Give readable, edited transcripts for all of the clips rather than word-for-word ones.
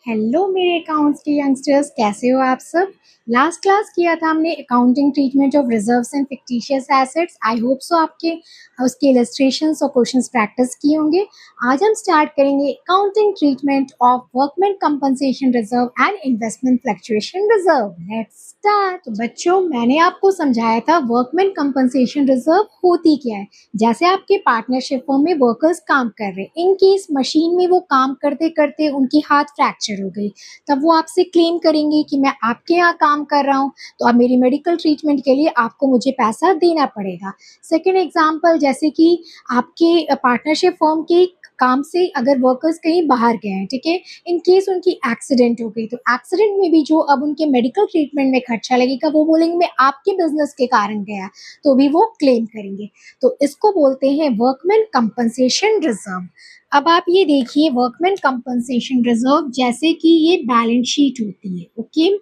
Hello मेरे accounts के youngsters, कैसे हो आप सब। लास्ट क्लास किया था हमने accounting treatment of reserves and fictitious assets. I hope सो आपके उसके इलस्ट्रेशंस और क्वेश्चंस प्रैक्टिस किए होंगे। आज हम स्टार्ट करेंगे accounting treatment of workman compensation reserve and investment fluctuation reserve. Let's start. तो बच्चों, मैंने आपको समझाया था वर्कमैन कंपनसेशन रिजर्व होती क्या है। जैसे आपके पार्टनरशिप फर्म में वर्कर्स काम कर रहे हैं, इन केस मशीन में वो काम करते करते उनकी हाथ फ्रैक्चर हो गई, तब वो आपसे क्लेम करेंगे कि मैं आपके यहाँ काम कर रहा हूँ, तो अब मेरी मेडिकल ट्रीटमेंट के लिए आपको मुझे पैसा देना पड़ेगा। सेकेंड एग्जाम्पल, जैसे कि आपके पार्टनरशिप फर्म के काम से अगर वर्कर्स कहीं बाहर गए हैं, ठीक है, इन केस उनकी एक्सीडेंट हो गई, तो एक्सीडेंट में भी जो अब उनके मेडिकल ट्रीटमेंट में खर्चा लगेगा वो बोलेंगे मैं आपके बिजनेस के कारण गया, तो भी वो क्लेम करेंगे। तो इसको बोलते हैं वर्कमैन कंपनसेशन रिजर्व। अब आप ये देखिए, वर्कमैन कंपनसेशन रिजर्व जैसे कि ये बैलेंस शीट होती है, ओके।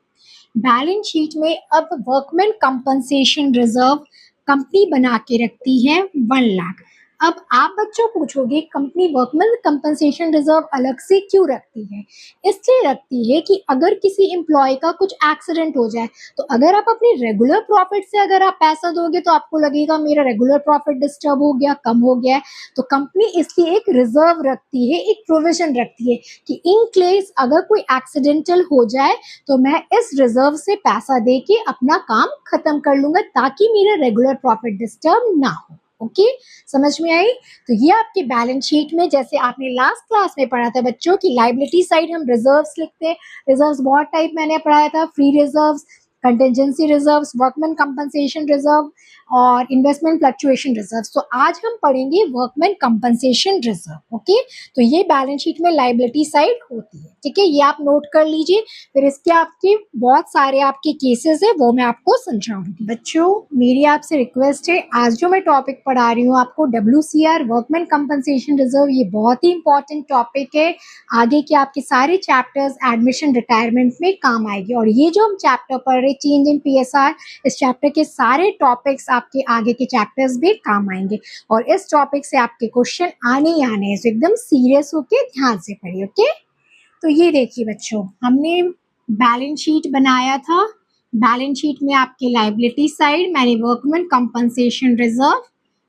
बैलेंस शीट में अब वर्कमैन कंपनसेशन रिजर्व कंपनी बना के रखती है 1 लाख। अब आप बच्चों पूछोगे कंपनी वर्कमैन कंपनसेशन रिजर्व अलग से क्यों रखती है। इसलिए रखती है कि अगर किसी एम्प्लॉय का कुछ एक्सीडेंट हो जाए, तो अगर आप अपनी रेगुलर प्रॉफिट से अगर आप पैसा दोगे तो आपको लगेगा मेरा रेगुलर प्रॉफिट डिस्टर्ब हो गया, कम हो गया है, तो कंपनी इसलिए एक रिजर्व रखती है, एक प्रोविजन रखती है कि इन केस अगर कोई एक्सीडेंटल हो जाए तो मैं इस रिजर्व से पैसा दे के अपना काम खत्म कर लूंगा, ताकि मेरा रेगुलर प्रॉफिट डिस्टर्ब ना हो। ओके, समझ में आई। तो ये आपके बैलेंस शीट में, जैसे आपने लास्ट क्लास में पढ़ा था बच्चों की लायबिलिटी साइड हम रिजर्व्स लिखते हैं। रिजर्व्स बहुत टाइप मैंने पढ़ाया था, free reserves, contingency reserves, workman compensation reserve और इन्वेस्टमेंट फ्लक्चुएशन रिजर्व। तो आज हम पढ़ेंगे वर्कमैन कंपनसेशन रिजर्व, ओके। तो ये बैलेंस शीट में लायबिलिटी साइड होती है, ठीक है, ये आप नोट कर लीजिए। फिर इसके आपके बहुत सारे आपके केसेस है, वो मैं आपको समझाऊंगी। बच्चों, मेरी आपसे रिक्वेस्ट है, आज जो मैं टॉपिक पढ़ा रही हूँ आपको WCR वर्कमैन कंपनसेशन रिजर्व, ये बहुत ही इंपॉर्टेंट टॉपिक है। आगे के आपके सारे चैप्टर्स एडमिशन रिटायरमेंट में काम आएगी। और ये जो हम चैप्टर पढ़ रहे चेंज इन PSR, इस चैप्टर के सारे टॉपिक्स आपके आगे के चैप्टर्स भी काम आएंगे। और इस टॉपिक से आपके क्वेश्चन आने ही आने हैं, तो एकदम सीरियस होके ध्यान से पढ़िए, ओके। तो ये देखिए बच्चों, हमने बैलेंस शीट बनाया था। बैलेंस शीट में आपके लायबिलिटी साइड मैंने वर्कमैन कंपनसेशन रिजर्व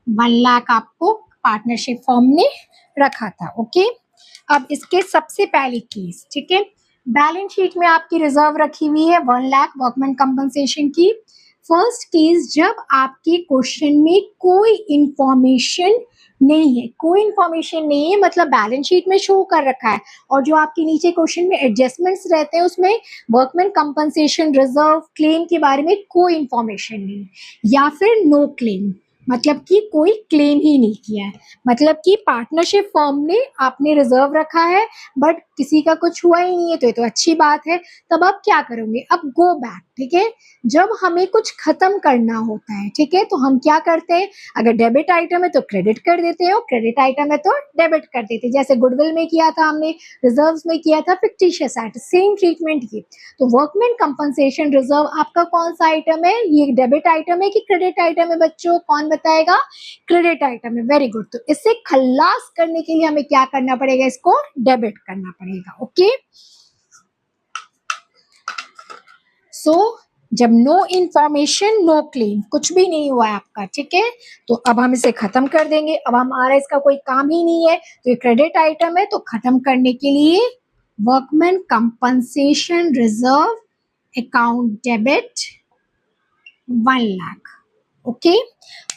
1 लाख आपको पार्टनरशिप फॉर्म ने रखा था, ओके। अब इसके सबसे पहले केस, ठीक है, बैलेंस शीट में आपकी रिजर्व रखी हुई है 1 लाख वर्कमैन कंपनसेशन की। फर्स्ट केस, जब आपके क्वेश्चन में कोई इंफॉर्मेशन नहीं है, कोई इंफॉर्मेशन नहीं है मतलब बैलेंस शीट में शो कर रखा है और जो आपके नीचे क्वेश्चन में एडजस्टमेंट्स रहते हैं उसमें वर्कमैन कंपनसेशन रिजर्व क्लेम के बारे में कोई इंफॉर्मेशन नहीं है, या फिर नो क्लेम, मतलब कि कोई क्लेम ही नहीं किया है, मतलब कि पार्टनरशिप फर्म ने आपने रिजर्व रखा है बट किसी का कुछ हुआ ही नहीं है, तो ये तो अच्छी बात है। तब आप क्या करोगे, अब गो बैक, ठीक है। जब हमें कुछ खत्म करना होता है, ठीक है, तो हम क्या करते हैं, अगर डेबिट आइटम है तो क्रेडिट कर देते हैं और क्रेडिट आइटम है तो डेबिट कर देते हैं। जैसे गुडविल में किया था हमने, रिजर्व्स में किया था फिक्टिशियस एसेट, सेम ट्रीटमेंट की। तो वर्कमैन कंपनसेशन रिजर्व आपका कौन सा आइटम है, ये डेबिट आइटम है कि क्रेडिट आइटम है बच्चों, कौन बताएगा। क्रेडिट आइटम है, वेरी गुड। तो इससे खल्लास करने के लिए हमें क्या करना पड़ेगा, इसको डेबिट करना पड़ेगा, ओके। सो जब नो इंफॉर्मेशन नो क्लेम, कुछ भी नहीं हुआ है आपका, ठीक है, तो अब हम इसे खत्म कर देंगे। अब हमारा इसका कोई काम ही नहीं है, तो ये क्रेडिट आइटम है, तो खत्म करने के लिए workman compensation reserve account debit 1 lakh, okay.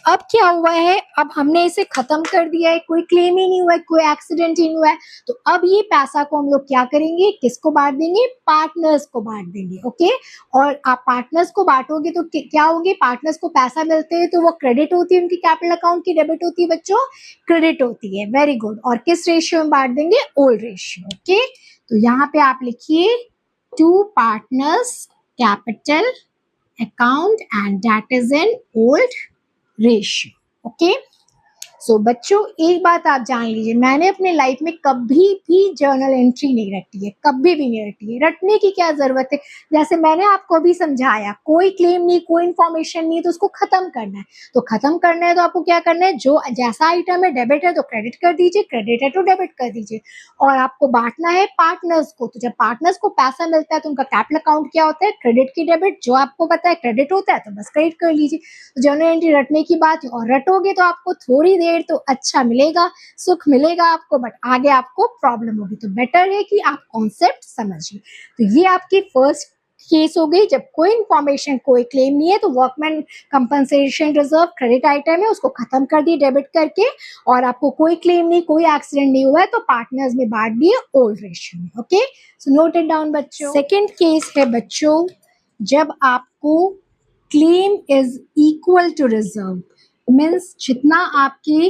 अब क्या हुआ है, अब हमने इसे खत्म कर दिया है, कोई क्लेम ही नहीं हुआ है, कोई एक्सीडेंट ही नहीं हुआ है, तो अब ये पैसा को हम लोग क्या करेंगे, किसको बांट देंगे, पार्टनर्स को बांट देंगे, ओके। और आप पार्टनर्स को बांटोगे तो क्या होंगे, पार्टनर्स को पैसा मिलते हैं तो वो क्रेडिट होती है, उनकी कैपिटल अकाउंट की डेबिट होती है बच्चों, क्रेडिट होती है, वेरी गुड। और किस रेशियो में बांट देंगे, ओल्ड रेशियो, ओके। तो यहाँ पे आप लिखिए 2 partners capital account and that is an old ratio, okay. सो बच्चों एक बात आप जान लीजिए, मैंने अपने लाइफ में कभी भी जर्नल एंट्री नहीं रटी है, कभी भी नहीं रटी है। रटने की क्या जरूरत है, जैसे मैंने आपको अभी समझाया, कोई क्लेम नहीं, कोई इन्फॉर्मेशन नहीं, तो उसको खत्म करना है। तो खत्म करना है तो आपको क्या करना है, जो जैसा आइटम है डेबिट है तो क्रेडिट कर दीजिए, क्रेडिट है तो डेबिट कर दीजिए। और आपको बांटना है पार्टनर्स को, तो जब पार्टनर्स को पैसा मिलता है तो उनका कैपिटल अकाउंट क्या होता है, क्रेडिट की डेबिट। जो आपको पता है क्रेडिट होता है तो बस क्रेडिट कर लीजिए। तो जर्नल एंट्री रटने की बात है, और रटोगे तो आपको थोड़ी देर तो अच्छा मिलेगा, सुख मिलेगा आपको, बट आगे आपको प्रॉब्लम होगी। तो बेटर है कि आप कॉन्सेप्ट समझिए। तो ये आपकी फर्स्ट केस हो गई, जब कोई इंफॉर्मेशन, कोई क्लेम नहीं है तो workman compensation reserve credit item है, उसको खत्म कर दिए डेबिट करके, और आपको कोई क्लेम नहीं, कोई एक्सीडेंट नहीं हुआ है तो पार्टनर्स में बांट दिए ओल्ड रेशियो में। Okay, so note it down बच्चों। सेकंड केस है बच्चों, जब आपको claim is equal to reserve, means जितना आपके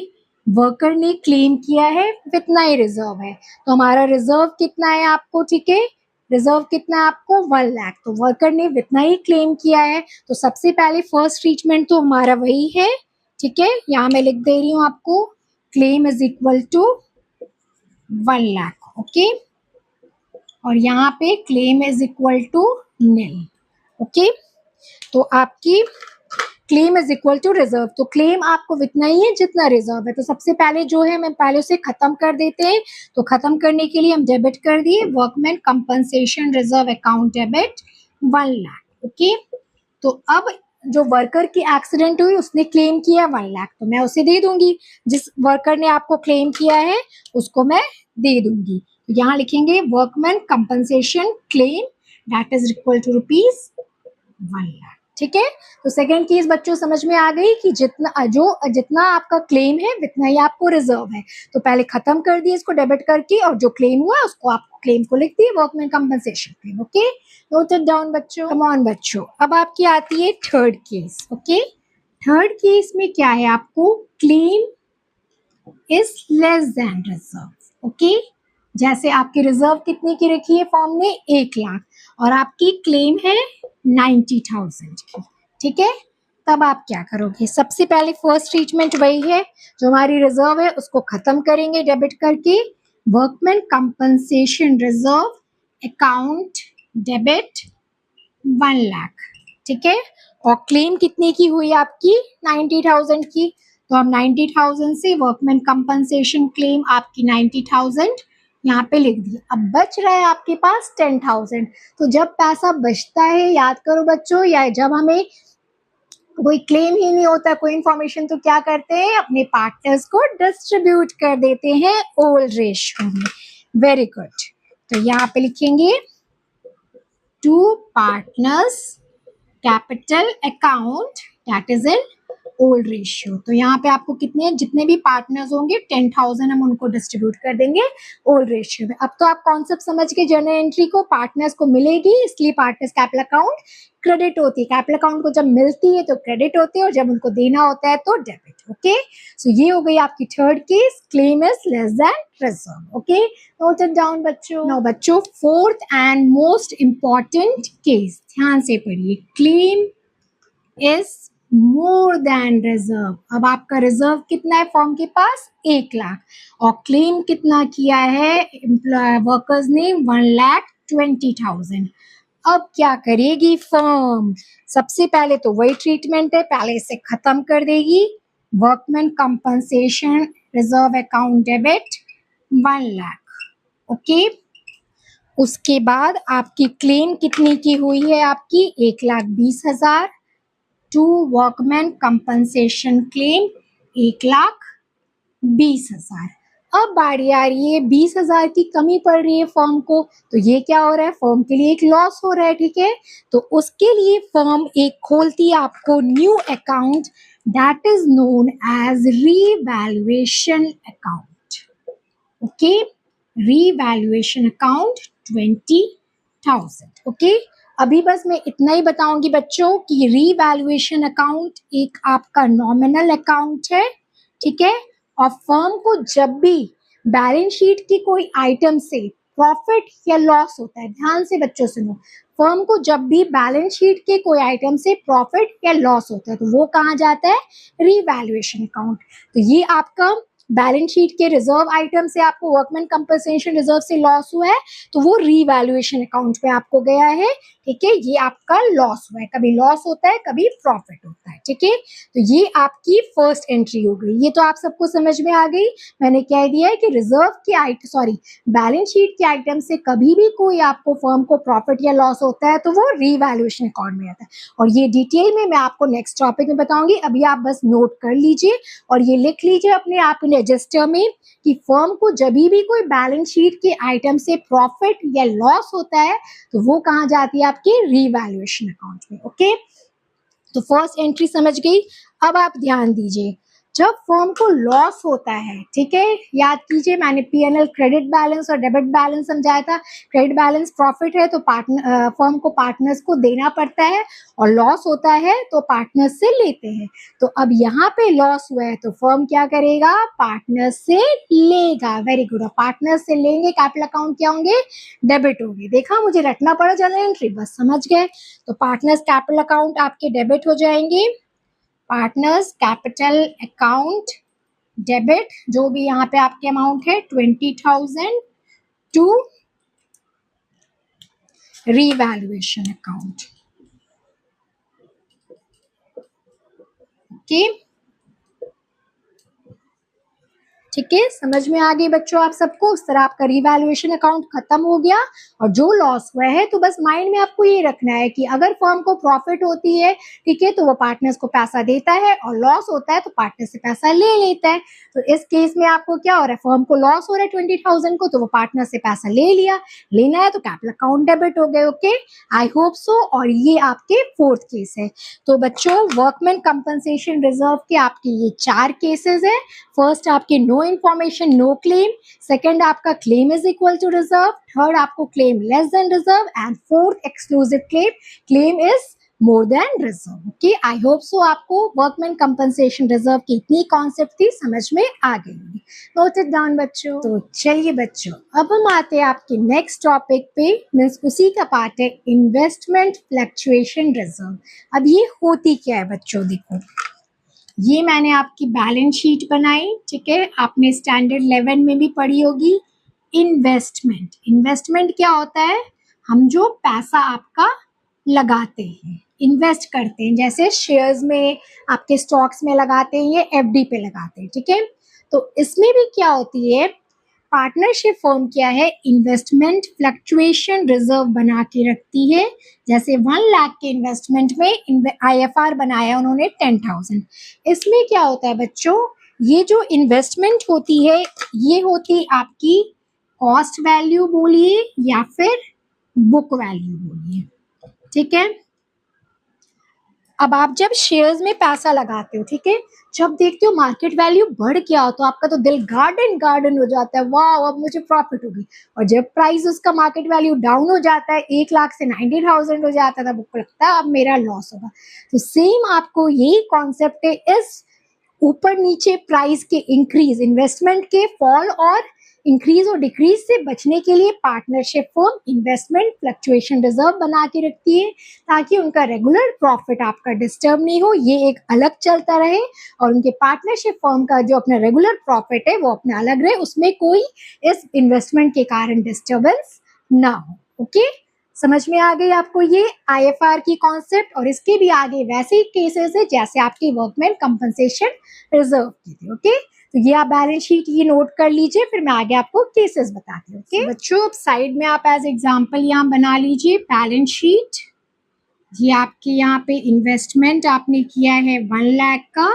वर्कर ने क्लेम किया है उतना ही रिजर्व है। तो हमारा रिजर्व कितना है आपको, ठीक है, रिजर्व कितना है आपको 1 लाख, तो वर्कर ने इतना ही क्लेम किया है। तो सबसे पहले फर्स्ट ट्रीटमेंट तो हमारा वही है, ठीक है, यहाँ मैं लिख दे रही हूँ आपको, claim is equal to 1 lakh, okay, और यहाँ पे claim is equal to nil, okay. तो आपकी claim is equal to reserve, तो क्लेम आपको इतना ही है जितना रिजर्व है। तो सबसे पहले जो है मैं पहले उसे खत्म कर देते हैं। तो खत्म करने के लिए हम डेबिट कर दिए, workman compensation reserve account debit 1 lakh, okay. तो अब जो वर्कर की एक्सीडेंट हुई उसने क्लेम किया 1 लाख, तो मैं उसे दे दूंगी, जिस वर्कर ने आपको क्लेम किया है उसको मैं दे दूंगी। तो यहाँ लिखेंगे workman compensation claim that is equal to rupees 1 lakh, ठीक है। तो सेकंड केस बच्चों समझ में आ गई कि जितना आपका क्लेम है उतना ही आपको रिजर्व है। तो पहले खत्म कर दिए इसको डेबिट करके, और जो क्लेम हुआ उसको आप क्लेम को लिख दिए workman compensation claim, okay. Note it down बच्चों। कम ऑन बच्चों, अब आपकी आती है third case, okay. Third case में क्या है, आपको claim is less than reserve, okay. जैसे आपकी रिजर्व कितने की रखी है फॉर्म ने, 1 लाख, और आपकी क्लेम है 90,000 की, ठीक है। तब आप क्या करोगे, सबसे पहले फर्स्ट ट्रीटमेंट वही है, जो हमारी रिजर्व है उसको खत्म करेंगे डेबिट करके, workman compensation reserve account debit 1 lakh, ठीक है। और क्लेम कितने की हुई आपकी, 90,000 की, तो हम 90,000 से वर्कमैन कंपनसेशन क्लेम आपकी 90,000 यहाँ पे लिख दिए। अब बच रहा है आपके पास 10,000। तो जब पैसा बचता है, याद करो बच्चों, या जब हमें कोई क्लेम ही नहीं होता, कोई इंफॉर्मेशन, तो क्या करते हैं, अपने पार्टनर्स को डिस्ट्रीब्यूट कर देते हैं ओल्ड रेशियो में। वेरी गुड, तो यहाँ पे लिखेंगे to partners capital account that is in old ratio. तो यहाँ पे आपको कितने, जितने भी पार्टनर्स होंगे 10,000 हम उनको डिस्ट्रीब्यूट कर देंगे ओल्ड रेशियो में। अब तो आप कॉन्सेप्ट समझ के, जर्नल एंट्री को पार्टनर्स को मिलेगी, इसलिए पार्टनर्स कैपिटल अकाउंट क्रेडिट होती है। कैपिटल अकाउंट को जब मिलती है तो क्रेडिट होती है, और जब उनको देना होता है तो डेबिट, ओके। सो ये हो गई आपकी third case, claim is less than reserve, okay. Note it down बच्चों। नाउ बच्चों, fourth and most important case, ध्यान से पढ़िए, claim is more than reserve. अब आपका रिजर्व कितना है फर्म के पास, 1 लाख, और क्लेम कितना किया है वर्कर्स ने, 1,20,000। अब क्या करेगी फर्म, सबसे पहले तो वही ट्रीटमेंट है, पहले इसे खत्म कर देगी, workman compensation reserve account debit 1 lakh, okay. उसके बाद आपकी क्लेम कितने की हुई है, आपकी 1,20,000 टू वर्कमैन कंपनसेशन क्लेम 1,20,000। अब बारी आ रही है 20,000 की कमी पड़ रही है फर्म को, तो ये क्या हो रहा है, फर्म के लिए एक लॉस हो रहा है, ठीक है। तो उसके लिए फर्म एक खोलती है आपको new account that is known as revaluation account, okay. Revaluation account 20,000, okay. अभी बस मैं इतना ही बताऊंगी बच्चों कि रीवैल्यूएशन अकाउंट एक आपका नॉमिनल अकाउंट है, ठीक है। और फर्म को जब भी बैलेंस शीट की कोई आइटम से प्रॉफिट या लॉस होता है, ध्यान से बच्चों सुनो, फर्म को जब भी बैलेंस शीट के कोई आइटम से प्रॉफिट या लॉस होता है तो वो कहाँ जाता है, रीवैल्यूएशन अकाउंट। तो ये आपका बैलेंस शीट के रिजर्व आइटम से आपको वर्कमैन कंपनसेशन रिजर्व से लॉस हुआ है तो वो रीवैल्यूएशन अकाउंट पे आपको गया है, ठीक है। ये आपका लॉस हुआ है, कभी लॉस होता है कभी प्रॉफिट होता है, ठीक है। तो ये आपकी फर्स्ट एंट्री हो गई। ये तो आप सबको समझ में आ गई। मैंने कह दिया है कि रिजर्व के बैलेंस शीट के आइटम से कभी भी कोई आपको फर्म को प्रॉफिट या लॉस होता है तो वो रीवैल्यूएशन अकाउंट में आता है, और ये डिटेल में मैं आपको नेक्स्ट टॉपिक में बताऊंगी। अभी आप बस नोट कर लीजिए और ये लिख लीजिए अपने आप रजिस्टर में कि फर्म को जब भी कोई बैलेंस शीट के आइटम से प्रॉफिट या लॉस होता है तो वो कहाँ जाती है, आपके रीवैल्यूएशन अकाउंट में, ओके। तो फर्स्ट एंट्री समझ गई। अब आप ध्यान दीजिए, जब फर्म को लॉस होता है, ठीक है, याद कीजिए मैंने पीएनएल क्रेडिट बैलेंस और डेबिट बैलेंस समझाया था। क्रेडिट बैलेंस प्रॉफिट है तो फर्म को पार्टनर्स को देना पड़ता है, और लॉस होता है तो पार्टनर्स से लेते हैं। तो अब यहाँ पे लॉस हुआ है तो फर्म क्या करेगा, पार्टनर्स से लेगा। Very good. और पार्टनर्स से लेंगे, कैपिटल अकाउंट क्या होंगे, डेबिट होंगे। देखा, मुझे रटना पड़ा जनरल एंट्री, बस समझ गए। तो पार्टनर्स कैपिटल अकाउंट आपके डेबिट हो जाएंगे, पार्टनर्स कैपिटल अकाउंट डेबिट, जो भी यहाँ पे आपके अमाउंट है 20,000 टू रीवैल्यूएशन अकाउंट, ओके, ठीक है। समझ में आ गई बच्चों आप सबको। उस तरह आपका रिवैल्यूएशन अकाउंट खत्म हो गया, और जो लॉस हुआ है तो बस माइंड में आपको ये रखना है कि अगर फर्म को प्रॉफिट होती है, ठीक है, तो वो पार्टनर्स को पैसा देता है, और लॉस होता है तो पार्टनर से पैसा ले लेता है। तो इस केस में आपको क्या हो रहा है, फर्म को लॉस हो रहा है 20,000 को, तो वो पार्टनर से पैसा ले लिया, लेना है तो कैपिटल अकाउंट डेबिट हो गए, ओके। आई होप सो। और ये आपके फोर्थ केस है। तो बच्चों, वर्कमैन कंपनसेशन रिजर्व के आपके ये 4 केसेस है। फर्स्ट आपके no information no claim, second आपका claim is equal to reserve, third आपको claim less than reserve, and fourth exclusive claim is more than reserve, okay. I hope so आपको workman compensation reserve की इतनी concept थी समझ में आ गई होगी। नोट इट डाउन बच्चों। तो चलिए बच्चों, अब हम आते हैं आपके नेक्स्ट टॉपिक पे, मीन्स उसी का पार्ट है इन्वेस्टमेंट फ्लक्चुएशन रिजर्व। अब ये होती क्या है बच्चों, देखो, ये मैंने आपकी बैलेंस शीट बनाई, ठीक है, आपने स्टैंडर्ड 11 में भी पढ़ी होगी। इन्वेस्टमेंट क्या होता है, हम जो पैसा आपका लगाते हैं, इन्वेस्ट करते हैं, जैसे शेयर्स में, आपके स्टॉक्स में लगाते हैं, ये एफडी पे लगाते हैं, ठीक है। तो इसमें भी क्या होती है, पार्टनरशिप फर्म क्या है, इन्वेस्टमेंट फ्लक्चुएशन रिजर्व बना के रखती है। जैसे 1 लाख के इन्वेस्टमेंट में आईएफआर बनाया उन्होंने 10,000। इसमें क्या होता है बच्चों, ये जो इन्वेस्टमेंट होती है ये होती आपकी कॉस्ट वैल्यू बोलिए या फिर बुक वैल्यू बोलिए, ठीक है। अब आप जब शेयर्स में पैसा लगाते हो, ठीक है, जब देखते हो मार्केट वैल्यू बढ़ गया हो तो आपका तो दिल गार्डन हो जाता है, वाह अब मुझे प्रॉफिट होगी। और जब प्राइस उसका मार्केट वैल्यू डाउन हो जाता है, 1 लाख से 90,000 हो जाता है, तब आपको लगता है अब मेरा लॉस होगा। तो सेम आपको यही कॉन्सेप्ट है, इस ऊपर नीचे प्राइस के इंक्रीज, इन्वेस्टमेंट के फॉल और इंक्रीज और डिक्रीज से बचने के लिए partnership firm investment fluctuation reserve बना के रखती है, ताकि उनका रेगुलर प्रॉफिट आपका डिस्टर्ब नहीं हो, ये एक अलग चलता रहे, और उनके पार्टनरशिप फर्म का जो अपना रेगुलर प्रॉफिट है वो अपना अलग रहे, उसमें कोई इस इन्वेस्टमेंट के कारण डिस्टर्बेंस ना हो, ओके। समझ में आ गई आपको ये आईएफआर की कॉन्सेप्ट, और इसके भी आगे वैसे ही केसेस है जैसे आपकी वर्कमैन कंपनसेशन रिजर्व की थी, ओके। तो ये आप बैलेंस शीट ये नोट कर लीजिए, फिर मैं आगे आपको केसेस बताती हूँ, ओके। बच्चों, अब साइड में आप एज एग्जांपल यहाँ बना लीजिए बैलेंस शीट। ये आपके यहाँ पे इन्वेस्टमेंट आपने किया है 1 लाख का,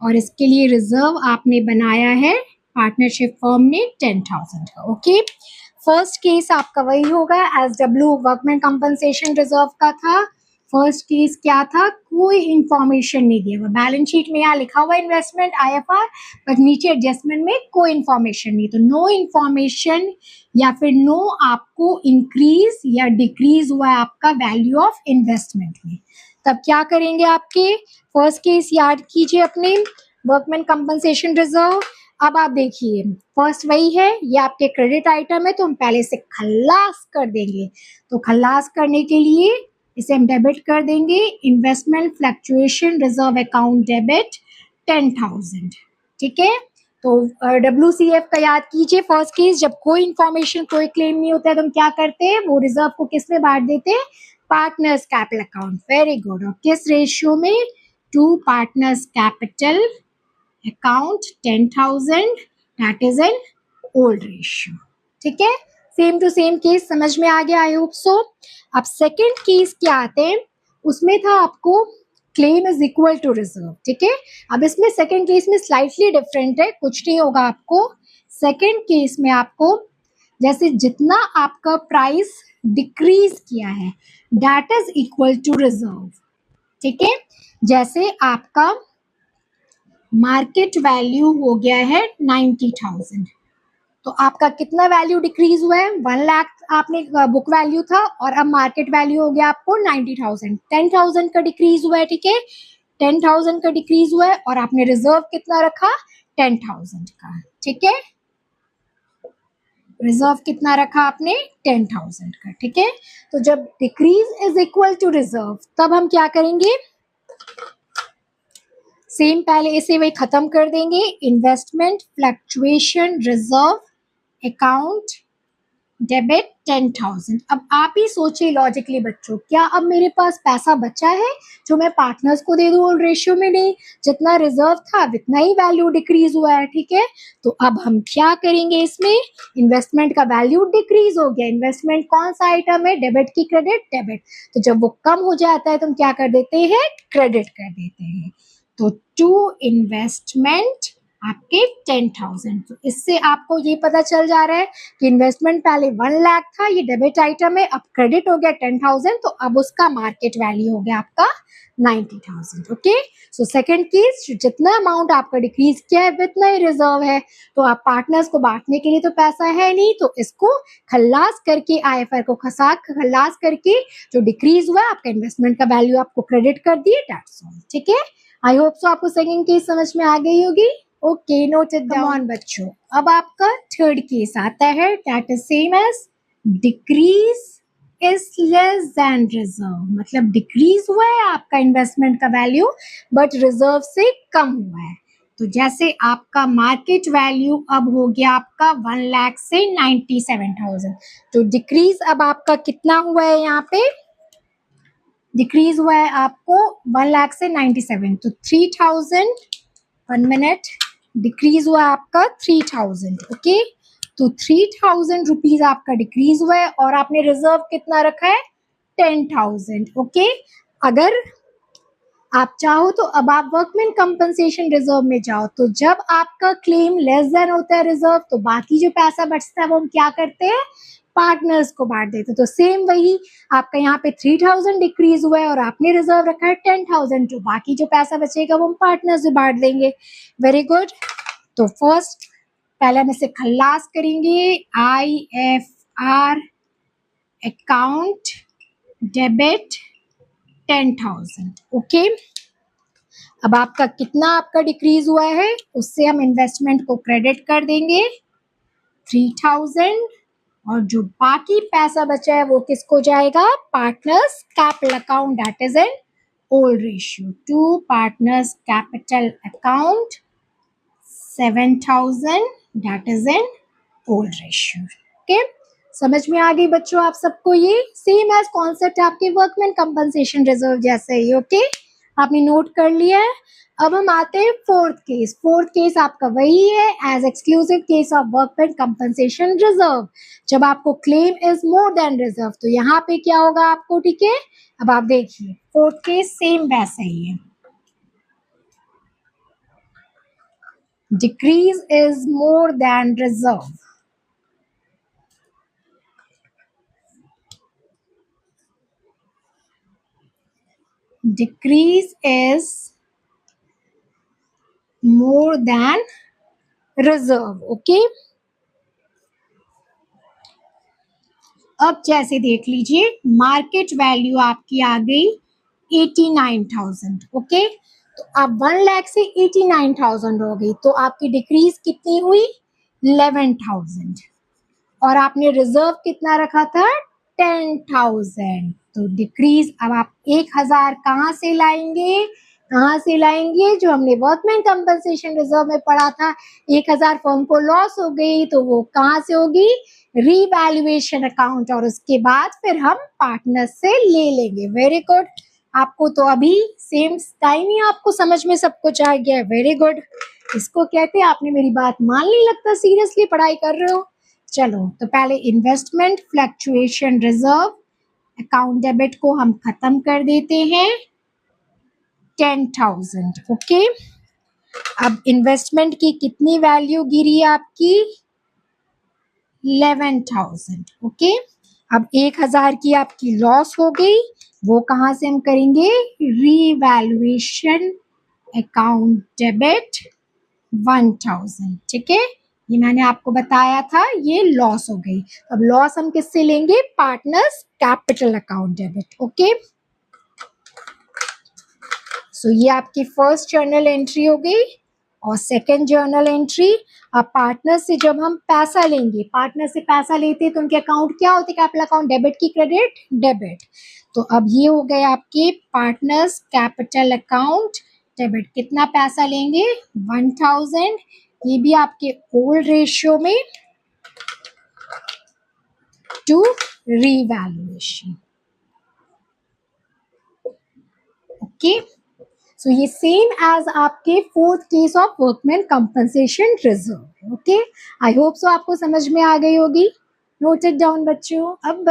और इसके लिए रिजर्व आपने बनाया है पार्टनरशिप फर्म ने 10,000 का, ओके। फर्स्ट केस आपका वही होगा as W workman compensation reserve का था। फर्स्ट केस क्या था, कोई इंफॉर्मेशन नहीं दिया हुआ, बैलेंस शीट में यहाँ लिखा हुआ इन्वेस्टमेंट आईएफआर, पर नीचे एडजस्टमेंट में कोई इंफॉर्मेशन नहीं, तो नो इंफॉर्मेशन या फिर नो आपको इंक्रीज या डिक्रीज हुआ है आपका वैल्यू ऑफ इन्वेस्टमेंट में। तब क्या करेंगे, आपके फर्स्ट केस याद कीजिए अपने वर्कमैन कंपनसेशन रिजर्व, अब आप देखिए फर्स्ट वही है, ये आपके क्रेडिट आइटम है तो हम पहले से खल्लास कर देंगे। तो खल्लास करने के लिए इसे हम डेबिट कर देंगे। Investment fluctuation reserve account debit 10,000। ठीक है, तो WCF का याद कीजिए। फर्स्ट केस, जब कोई इंफॉर्मेशन कोई क्लेम नहीं होता है तो हम क्या करते हैं, वो रिजर्व को किस में बांट देते हैं, partners capital account. Very good. और किस रेशियो में, to partners capital account 10,000, that is an old ratio. ठीक है, सेम टू सेम केस समझ में आ गया, आई होप सो। अब सेकेंड केस क्या आते हैं, उसमें था आपको claim is equal to reserve. ठीक है, अब इसमें सेकेंड केस में स्लाइटली डिफरेंट है, कुछ नहीं होगा आपको। सेकेंड केस में आपको जैसे जितना आपका प्राइस डिक्रीज किया है that is equal to reserve. ठीक है, जैसे आपका मार्केट वैल्यू हो गया है 90,000, तो आपका कितना वैल्यू डिक्रीज हुआ है, 1 लाख आपने बुक वैल्यू था और अब मार्केट वैल्यू हो गया आपको 90,000, 10,000 का डिक्रीज हुआ है। ठीक है, 10,000 का डिक्रीज हुआ है और आपने रिजर्व कितना रखा, 10,000 का। ठीक है, रिजर्व कितना रखा आपने, 10,000 का। ठीक है, तो जब decrease is equal to reserve तब हम क्या करेंगे, सेम पहले इसे वही खत्म कर देंगे। Investment fluctuation reserve account debit 10,000। अब आप ही सोचिए लॉजिकली बच्चों, क्या अब मेरे पास पैसा बचा है जो मैं पार्टनर्स को दे दूं ओल्ड रेशियो में? नहीं, जितना रिजर्व था उतना ही वैल्यू डिक्रीज हुआ है। ठीक है, तो अब हम क्या करेंगे, इसमें इन्वेस्टमेंट का वैल्यू डिक्रीज हो गया। इन्वेस्टमेंट कौन सा आइटम है, डेबिट की क्रेडिट, डेबिट। तो जब वो कम हो जाता है तो हम क्या कर देते हैं, क्रेडिट कर देते हैं। तो टू इन्वेस्टमेंट आपके 10,000। तो इससे आपको ये पता चल जा रहा है कि इन्वेस्टमेंट पहले 1 लाख था, ये डेबिट आइटम है, अब क्रेडिट हो गया 10,000, तो अब उसका मार्केट वैल्यू हो गया आपका 90,000। ओके, सो सेकंड केस, जितना अमाउंट आपका डिक्रीज किया है उतना ही रिजर्व है, तो आप पार्टनर्स को बांटने के लिए तो पैसा है नहीं, तो इसको खल्लास करके, IFR को खल्लास करके जो डिक्रीज हुआ आपका इन्वेस्टमेंट का वैल्यू आपको क्रेडिट कर दिए, दैट्स ऑल। ठीक है, आई होप सो आपको सेकंड केस समझ में आ गई होगी। ओके, नोट इट डाउन बच्चों। अब आपका थर्ड केस आता है, that is same as decrease is less than reserve. मतलब डिक्रीज हुआ है आपका इन्वेस्टमेंट का वैल्यू बट रिजर्व से कम हुआ है। तो जैसे आपका मार्केट वैल्यू अब हो गया आपका 1 लाख से 97,000, तो डिक्रीज अब आपका कितना हुआ है, यहाँ पे डिक्रीज हुआ है आपको 1 लाख से 97, तो 3,000, 1 मिनट, डिक्रीज हुआ आपका 3,000। ओके, तो 3,000 रुपीज आपका डिक्रीज हुआ है और आपने रिजर्व कितना रखा है, 10,000। ओके, अगर आप चाहो तो अब आप वर्कमैन कंपनसेशन रिजर्व में जाओ, तो जब आपका क्लेम लेस देन होता है रिजर्व, तो बाकी जो पैसा बचता है वो हम क्या करते हैं, पार्टनर्स को बांट देते। तो सेम वही आपका यहाँ पे 3,000 डिक्रीज हुआ है और आपने रिजर्व रखा है 10,000, जो बाकी जो पैसा बचेगा वो हम पार्टनर्स से बांट देंगे। Very good. तो फर्स्ट पहले हम इसे खल्लास करेंगे, IFR अकाउंट डेबिट 10,000। ओके, अब आपका कितना आपका डिक्रीज हुआ है, उससे हम इन्वेस्टमेंट को क्रेडिट कर देंगे 3,000, और जो बाकी पैसा बचा है वो किसको जाएगा, partners capital account, that is an old ratio, to partners capital account 7,000, that is an old ratio. Okay, समझ में आ गई बच्चों आप सबको? ये सेम एज कॉन्सेप्ट आपके वर्कमैन कंपनसेशन रिजर्व जैसे ही। ओके, आपने नोट कर लिया है। अब हम आते हैं फोर्थ केस। फोर्थ केस आपका वही है as exclusive case of workman compensation reserve, जब आपको claim is more than reserve, तो यहाँ पे क्या होगा आपको? ठीक है, अब आप देखिए फोर्थ केस सेम वैसा ही है, decrease is more than reserve. Decrease is more than reserve. Okay, अब जैसे देख लीजिए मार्केट वैल्यू आपकी आ गई 89,000। ओके, तो अब 1 लाख से 89,000 हो गई, तो आपकी डिक्रीज कितनी हुई? 11,000। और आपने रिजर्व कितना रखा था? 10,000। तो डिक्रीज, अब आप 1,000 कहाँ से लाएंगे? कहाँ से लाएंगे? जो हमने वर्कमैन कंपनसेशन रिजर्व में पढ़ा था, 1,000 फर्म को लॉस हो गई, तो वो कहाँ से होगी? रीवैल्यूएशन अकाउंट, और उसके बाद फिर हम पार्टनर से ले लेंगे। Very good. आपको तो अभी सेम टाइम ही आपको समझ में सब कुछ आ गया है। Very good. इसको कहते हैं आपने मेरी बात मान ली, लगता सीरियसली पढ़ाई कर रहे हो। चलो, तो पहले investment fluctuation reserve account debit को हम खत्म कर देते हैं, 10,000। ओके, अब इन्वेस्टमेंट की कितनी वैल्यू गिरी आपकी? 11,000। ओके, अब 1,000 की आपकी लॉस हो गई, वो कहाँ से हम करेंगे? Revaluation account debit 1,000। ठीक है, ये मैंने आपको बताया था, ये लॉस हो गई। अब लॉस हम किससे लेंगे? Partners capital account debit. Okay, so ये आपकी फर्स्ट जर्नल एंट्री हो गई। और सेकंड जर्नल एंट्री, अब पार्टनर से जब हम पैसा लेंगे, पार्टनर से पैसा लेते हैं तो उनके अकाउंट क्या होते हैं? कैपिटल अकाउंट, डेबिट की क्रेडिट? डेबिट। तो अब ये हो गए आपके पार्टनर्स कैपिटल अकाउंट डेबिट। कितना पैसा लेंगे? 1,000। ये भी आपके ओल्ड रेशियो में टू रीवैल्यूएशन। ओके, सो ये सेम एज आपके fourth case of workman compensation reserve. Okay, I hope so आपको समझ में आ गई होगी। नोटेड डाउन बच्चों। अब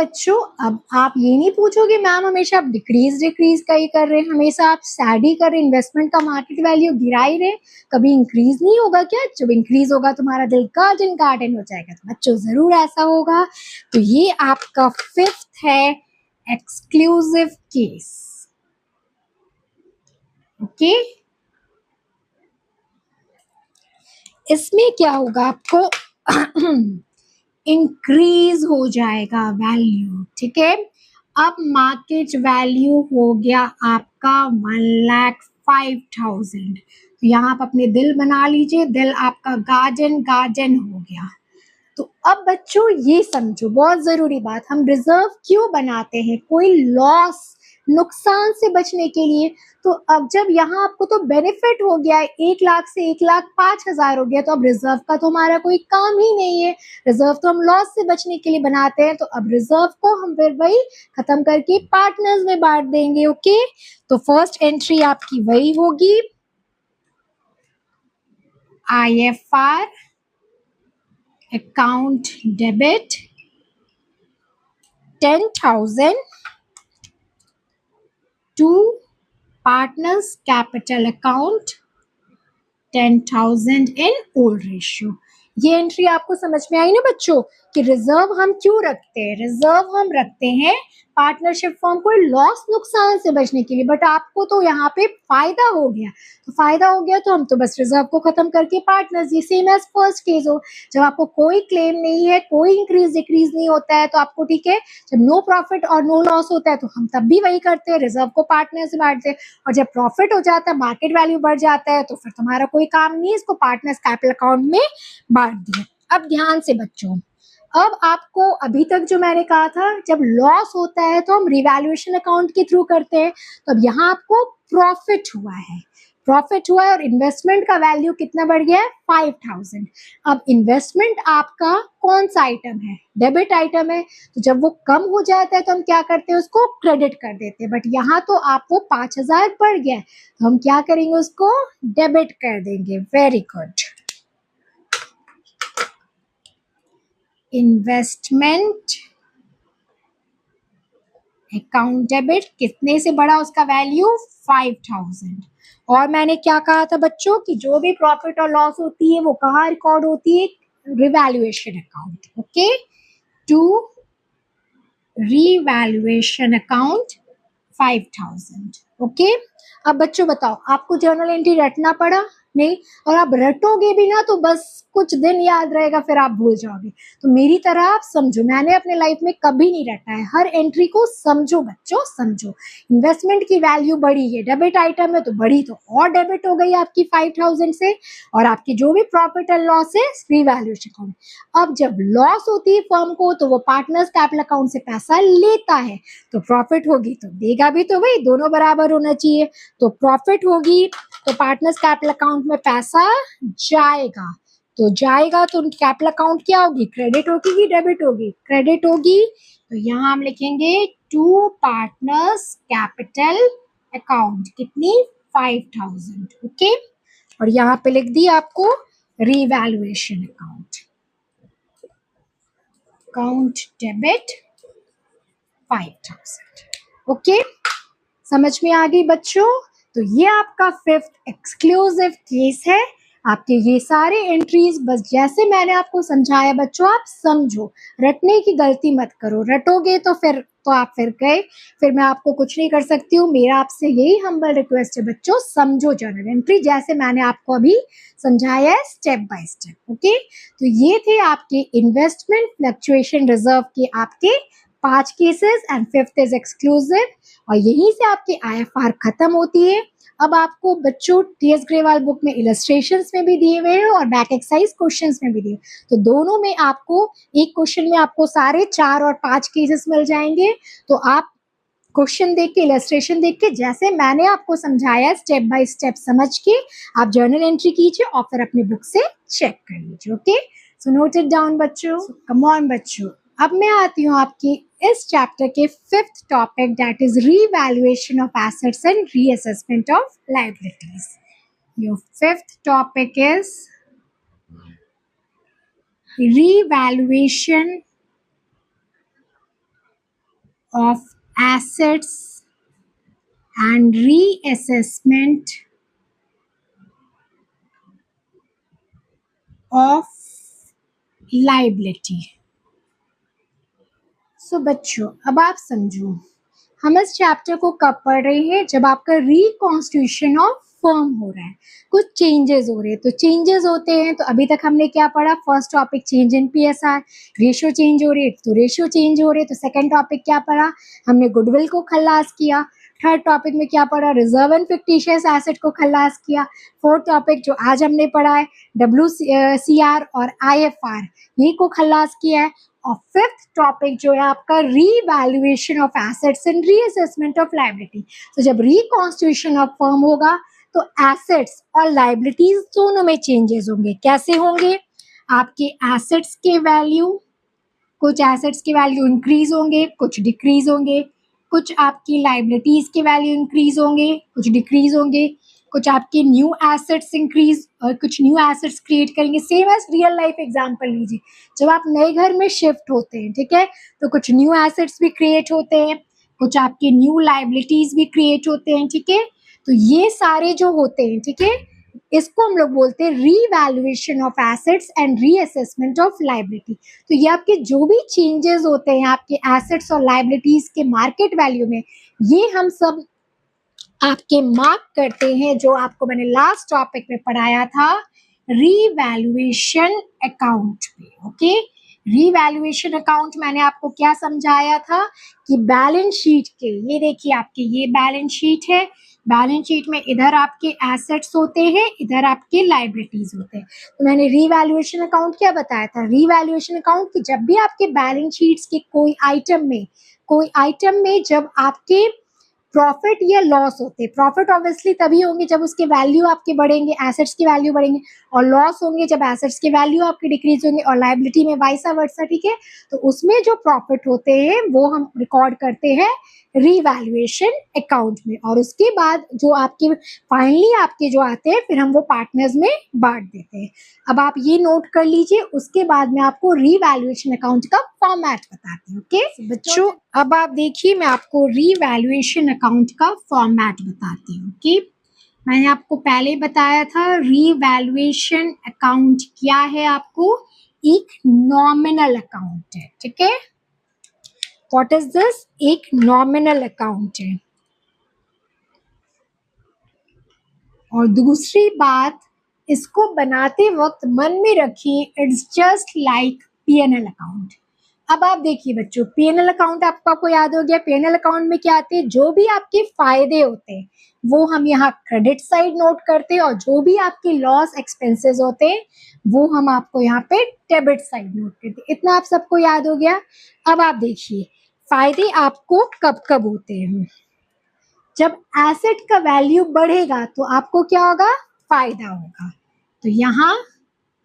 आप ये नहीं पूछोगे मैम हमेशा आप डिक्रीज का ही कर रहे हैं, हमेशा आप सैड ही कर रहे, इन्वेस्टमेंट का मार्केट वैल्यू गिरा ही रहे, कभी इंक्रीज नहीं होगा क्या? जब इंक्रीज होगा तुम्हारा दिल गार्डन गार्डन हो जाएगा। तो बच्चों जरूर ऐसा होगा। तो ये आपका फिफ्थ है एक्सक्लूसिव केस। ओके, इसमें क्या होगा? आपको इंक्रीज हो जाएगा वैल्यू। ठीक है, अब मार्केट वैल्यू हो गया आपका 1,05,000। तो यहाँ आप अपने दिल बना लीजिए, दिल आपका गार्डन गार्डन हो गया। तो अब बच्चों ये समझो, बहुत जरूरी बात, हम रिजर्व क्यों बनाते हैं? कोई लॉस, नुकसान से बचने के लिए। तो अब जब यहाँ आपको तो बेनिफिट हो गया है, 1 लाख से 1,05,000 हो गया, तो अब रिजर्व का तो हमारा कोई काम ही नहीं है। रिजर्व तो हम लॉस से बचने के लिए बनाते हैं। तो अब रिजर्व को हम फिर वही खत्म करके पार्टनर्स में बांट देंगे। ओके, तो फर्स्ट एंट्री आपकी वही होगी, IFR account debit 10,000 to partners capital account 10,000 in old ratio। ये एंट्री आपको समझ में आई ना बच्चों कि रिजर्व हम क्यों रखते हैं? रिजर्व हम रखते हैं पार्टनरशिप फर्म को लॉस नुकसान से बचने के लिए, बट आपको तो यहाँ पे फायदा हो गया। तो फायदा हो गया तो हम तो बस रिजर्व को खत्म करके पार्टनर्स, ये सेम एज फर्स्ट केस हो, जब आपको कोई क्लेम नहीं है, कोई इंक्रीज डिक्रीज नहीं होता है, तो आपको ठीक है, जब नो प्रॉफिट और नो लॉस होता है तो हम तब भी वही करते हैं, रिजर्व को पार्टनर से बांटते हैं। और जब प्रॉफिट हो जाता है, मार्केट वैल्यू बढ़ जाता है, तो फिर तुम्हारा कोई काम नहीं है, इसको पार्टनर्स कैपिटल अकाउंट में बांट दिया। अब ध्यान से बच्चों, अब आपको अभी तक जो मैंने कहा था, जब लॉस होता है तो हम रिवैल्यूएशन अकाउंट के थ्रू करते हैं। तो अब यहाँ आपको प्रॉफिट हुआ है, प्रॉफिट हुआ है और इन्वेस्टमेंट का वैल्यू कितना बढ़ गया है? 5,000। अब इन्वेस्टमेंट आपका कौन सा आइटम है? डेबिट आइटम है। तो जब वो कम हो जाता है तो हम क्या करते हैं? उसको क्रेडिट कर देते हैं। बट यहाँ तो आप वो 5,000 बढ़ गया है, तो हम क्या करेंगे? उसको डेबिट कर देंगे। Very good. Investment account debit कितने से बढ़ा उसका वैल्यू? 5,000। और मैंने क्या कहा था बच्चों कि जो भी प्रॉफिट और लॉस होती है वो कहाँ रिकॉर्ड होती है? Revaluation account. Okay, to revaluation account 5,000। Okay, अब बच्चों बताओ, आपको जर्नल एंट्री रटना पड़ा? नहीं, और आप रटोगे भी ना तो बस कुछ दिन याद रहेगा, फिर आप भूल जाओगे। तो मेरी तरह आप समझो, मैंने अपने लाइफ में कभी नहीं रटा है, हर एंट्री को समझो बच्चों, समझो। इन्वेस्टमेंट की वैल्यू बढ़ी है, डेबिट आइटम है तो बढ़ी, तो और डेबिट हो गई आपकी 5000 से, और आपकी जो भी प्रॉफिट एंड लॉस है रिवैल्यूएशन अकाउंट। अब जब लॉस होती है फर्म को तो वो पार्टनर्स कैपिटल अकाउंट से पैसा लेता है, तो प्रॉफिट होगी तो देगा भी, तो भाई दोनों बराबर होना चाहिए। तो प्रॉफिट होगी तो पार्टनर्स कैपिटल अकाउंट में पैसा जाएगा, तो जाएगा तो उनकी कैपिटल अकाउंट क्या होगी, क्रेडिट होगी कि डेबिट होगी, क्रेडिट होगी। तो यहाँ हम लिखेंगे टू पार्टनर्स कैपिटल अकाउंट, कितनी, 5000, ओके। और यहाँ पे लिख दी आपको revaluation account, account debit 5000, okay. समझ में आ गई बच्चों? तो ये आपका 5th एक्सक्लूसिव केस है। आपके ये सारे एंट्रीज बस जैसे मैंने आपको समझाया बच्चों, आप समझो, रटने की गलती मत करो, रटोगे तो आप फिर गए, फिर मैं आपको कुछ नहीं कर सकती हूँ। मेरा आपसे यही हम्बल रिक्वेस्ट है बच्चों, समझो जर्नल एंट्री जैसे मैंने आपको अभी समझाया है, स्टेप बाय स्टेप, ओके। तो ये थे आपके इन्वेस्टमेंट फ्लक्चुएशन रिजर्व के आपके 5 cases and 5th is exclusive, और यहीं से आपकी IFR खत्म होती है। अब आपको बच्चों TS ग्रेवाल बुक में इलस्ट्रेशंस में भी दिए हुए हैं और बैक एक्सरसाइज क्वेश्चंस में भी दिए, तो दोनों में आपको एक क्वेश्चन में आपको सारे 4 और 5 केसेस मिल जाएंगे। तो आप क्वेश्चन देख के, इलस्ट्रेशन देख के, जैसे मैंने आपको समझाया स्टेप बाय स्टेप समझ के आप जर्नल एंट्री कीजिए और फिर अपने बुक से चेक कर लीजिए, okay. So note it down बच्चों, कम ऑन बच्चों। अब मैं आती हूँ आपकी इस चैप्टर के 5th topic, that is revaluation of assets and reassessment of liabilities. Your 5th topic is revaluation of assets and reassessment of liability। सो बच्चों अब आप समझो, हम इस चैप्टर को कब पढ़ रहे हैं, जब आपका रिकॉन्स्टिट्यूशन ऑफ फर्म हो रहा है, कुछ चेंजेस हो रहे हैं। तो चेंजेस होते हैं, तो अभी तक हमने क्या पढ़ा, first topic change in PSR, ratio change हो रही है तो रेशियो चेंज हो रहे हैं। तो सेकंड टॉपिक क्या पढ़ा हमने, गुडविल को खल्लास किया। थर्ड टॉपिक में क्या पढ़ा, रिजर्व एंड फिक्टिशियस एसेट को खल्लास किया। फोर्थ टॉपिक जो आज हमने पढ़ा है WCR और IFR, ये को खल्लास किया है। और 5th टॉपिक जो है आपका revaluation of assets and reassessment of liability. तो जब रिकॉन्स्टिट्यूशन ऑफ फर्म होगा तो एसेट्स और लायबिलिटीज दोनों में चेंजेस होंगे। कैसे होंगे, आपके एसेट्स के वैल्यू, कुछ एसेट्स के वैल्यू इंक्रीज होंगे, कुछ डिक्रीज होंगे, कुछ आपकी लायबिलिटीज के वैल्यू इंक्रीज होंगे, कुछ डिक्रीज होंगे, कुछ आपके न्यू एसेट्स इंक्रीज और कुछ न्यू एसेट्स क्रिएट करेंगे। Same as real life example लीजिए, जब आप नए घर में शिफ्ट होते हैं, ठीक है, तो कुछ न्यू एसेट्स भी क्रिएट होते हैं, कुछ आपके न्यू लायबिलिटीज भी क्रिएट होते हैं, ठीक है। तो ये सारे जो होते हैं, ठीक है, इसको हम लोग बोलते हैं revaluation of assets and reassessment of liability. तो ये आपके जो भी चेंजेस होते हैं आपके एसेट्स और लायबिलिटीज के मार्केट वैल्यू में, ये हम सब आपके मार्क करते हैं, जो आपको मैंने लास्ट टॉपिक में पढ़ाया था रीवैल्यूएशन अकाउंट पे, ओके। रीवैल्यूएशन अकाउंट मैंने आपको क्या समझाया था कि बैलेंस शीट के, ये देखिए आपके ये बैलेंस शीट है, बैलेंस शीट में इधर आपके एसेट्स होते हैं, इधर आपके लायबिलिटीज होते हैं। तो मैंने रीवैल्यूएशन अकाउंट क्या बताया था, रीवैल्यूएशन अकाउंट कि जब भी आपके बैलेंस शीट्स के कोई आइटम में जब आपके प्रॉफिट या लॉस होते हैं, प्रॉफिट ऑब्वियसली तभी होंगे जब उसके वैल्यू आपके बढ़ेंगे, एसेट्स की वैल्यू बढ़ेंगे, और लॉस होंगे जब एसेट्स के वैल्यू आपके डिक्रीज होंगे, और लायबिलिटी में वाइसा वर्सा, ठीक है। तो उसमें जो प्रॉफिट होते हैं वो हम रिकॉर्ड करते हैं रीवैल्यूएशन अकाउंट में, और उसके बाद जो आपके फाइनली आपके जो आते हैं फिर हम वो पार्टनर्स में बांट देते हैं। अब आप ये नोट कर लीजिए, उसके बाद मैं आपको रीवैल्यूएशन अकाउंट का फॉर्मेट बताती हूँ, ओके बच्चों। अब आप देखिए मैं आपको रीवैल्यूएशन अकाउंट का फॉर्मेट बताती हूँ, ओके। मैंने आपको पहले बताया था रीवैल्यूएशन अकाउंट क्या है, आपको एक नॉमिनल अकाउंट है, ठीक है। व्हाट इज दिस, एक नॉमिनल अकाउंट है। और दूसरी बात, इसको बनाते वक्त मन में रखिए, it's just like P&L account. अब आप देखिए बच्चों, P&L अकाउंट आपको याद हो गया। P&L अकाउंट में क्या आते हैं, जो भी आपके फायदे होते हैं वो हम यहाँ क्रेडिट साइड नोट करते हैं, और जो भी आपके लॉस एक्सपेंसेस होते हैं वो हम आपको यहाँ पे डेबिट साइड नोट करते हैं। इतना आप सबको याद हो गया। अब आप देखिए फायदे आपको कब कब होते हैं, जब एसेट का वैल्यू बढ़ेगा तो आपको क्या होगा, फायदा होगा। तो यहाँ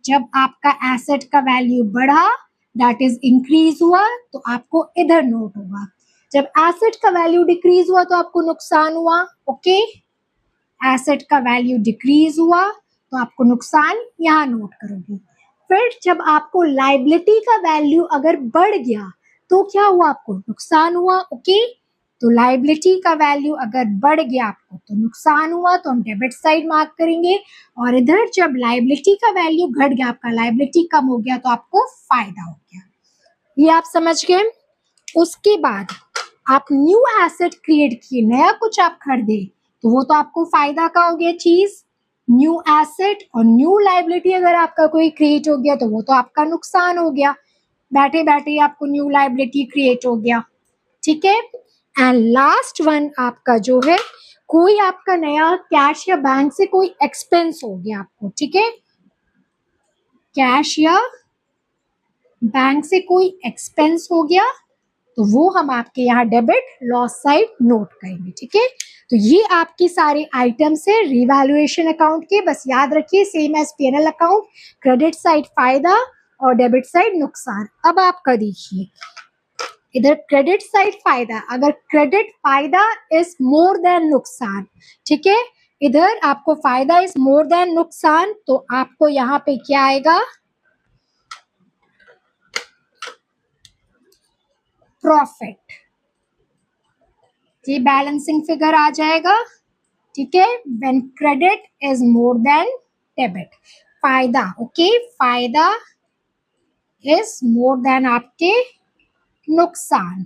जब आपका एसेट का वैल्यू बढ़ा, दैट इज इंक्रीज हुआ, तो आपको इधर नोट होगा। जब एसेट का वैल्यू डिक्रीज हुआ तो आपको नुकसान हुआ। ओके, एसेट का वैल्यू डिक्रीज हुआ तो आपको नुकसान यहाँ नोट करोगे। फिर जब आपको लाइबिलिटी का वैल्यू अगर बढ़ गया तो क्या हुआ, आपको नुकसान हुआ। ओके, तो लाइबिलिटी का वैल्यू अगर बढ़ गया आपको तो नुकसान हुआ, तो हम डेबिट साइड मार्क करेंगे। और इधर जब लाइबिलिटी का वैल्यू घट गया, आपका लाइबिलिटी कम हो गया, तो आपको फायदा हो गया। ये आप समझ गए। उसके बाद आप न्यू एसेट क्रिएट किए, नया कुछ आप खरीदे, तो वो तो आपको फायदा का हो गया चीज, न्यू एसेट। और न्यू लाइबिलिटी अगर आपका कोई क्रिएट हो गया तो वो तो आपका नुकसान हो गया, बैठे बैठे आपको न्यू लाइबिलिटी क्रिएट हो गया। ठीक है। एंड लास्ट वन आपका जो है, कोई आपका नया कैश या बैंक से कोई एक्सपेंस हो गया आपको। ठीक है, कैश या बैंक से कोई एक्सपेंस हो गया तो वो हम आपके यहाँ डेबिट लॉस साइड नोट करेंगे। ठीक है, तो ये आपके सारे आइटम्स है रिवैल्यूएशन अकाउंट के। बस याद रखिए, same as P&L account, credit side फायदा और डेबिट साइड नुकसान। अब आपका देखिए इधर क्रेडिट साइड फायदा, अगर क्रेडिट फायदा इज मोर देन नुकसान, ठीक है, इधर आपको फायदा इज मोर देन नुकसान, तो आपको यहाँ पे क्या आएगा, प्रॉफिट। ये बैलेंसिंग फिगर आ जाएगा। ठीक है, when credit is more then debit, फायदा। ओके, फायदा इज मोर देन आपके नुकसान,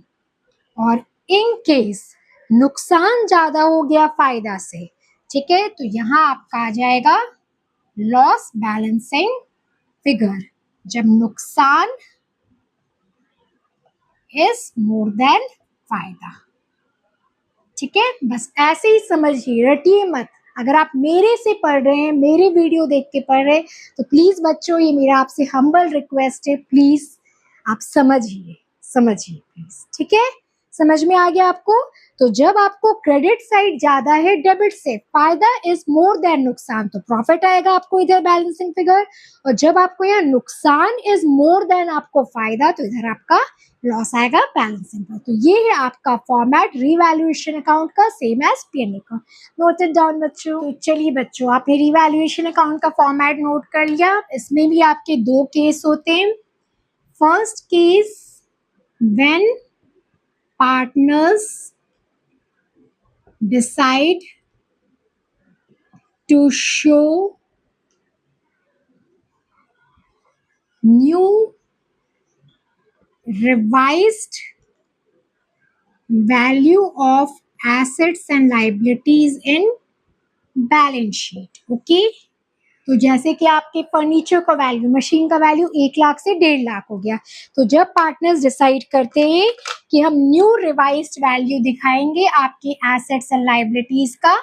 और इन केस नुकसान ज्यादा हो गया फायदा से, ठीक है, तो यहाँ आपका आ जाएगा लॉस बैलेंसिंग फिगर, जब नुकसान इज मोर देन फायदा। ठीक है, बस ऐसे ही समझिए, रटिए मत। अगर आप मेरे से पढ़ रहे हैं, मेरे वीडियो देख के पढ़ रहे हैं, तो प्लीज बच्चों ये मेरा आपसे हम्बल रिक्वेस्ट है, प्लीज आप समझिए, समझिए प्लीज। ठीक है, समझ में आ गया आपको। तो जब आपको क्रेडिट साइड ज्यादा है डेबिट से, फायदा इज मोर देन नुकसान, तो प्रॉफिट आएगा आपको इधर बैलेंसिंग फिगर। और जब आपको यहाँ नुकसान इज मोर देन आपको फायदा, तो इधर आपका लॉस आएगा बैलेंसिंग पर। तो ये है आपका फॉर्मेट रिवैल्यूएशन अकाउंट का, सेम एज P&L का। नोट इट डाउन बच्चों। तो चलिए बच्चों, आपने रिवैल्यूएशन अकाउंट का फॉर्मेट नोट कर लिया। इसमें भी आपके दो केस होते हैं। First case, when partners decide to show new revised value of assets and liabilities in balance sheet. ओके, तो जैसे कि आपके फर्नीचर का वैल्यू, मशीन का वैल्यू 1 लाख से 1.5 लाख हो गया, तो जब पार्टनर्स डिसाइड करते हैं कि हम न्यू रिवाइज्ड वैल्यू दिखाएंगे आपके एसेट्स एंड लाइबिलिटीज का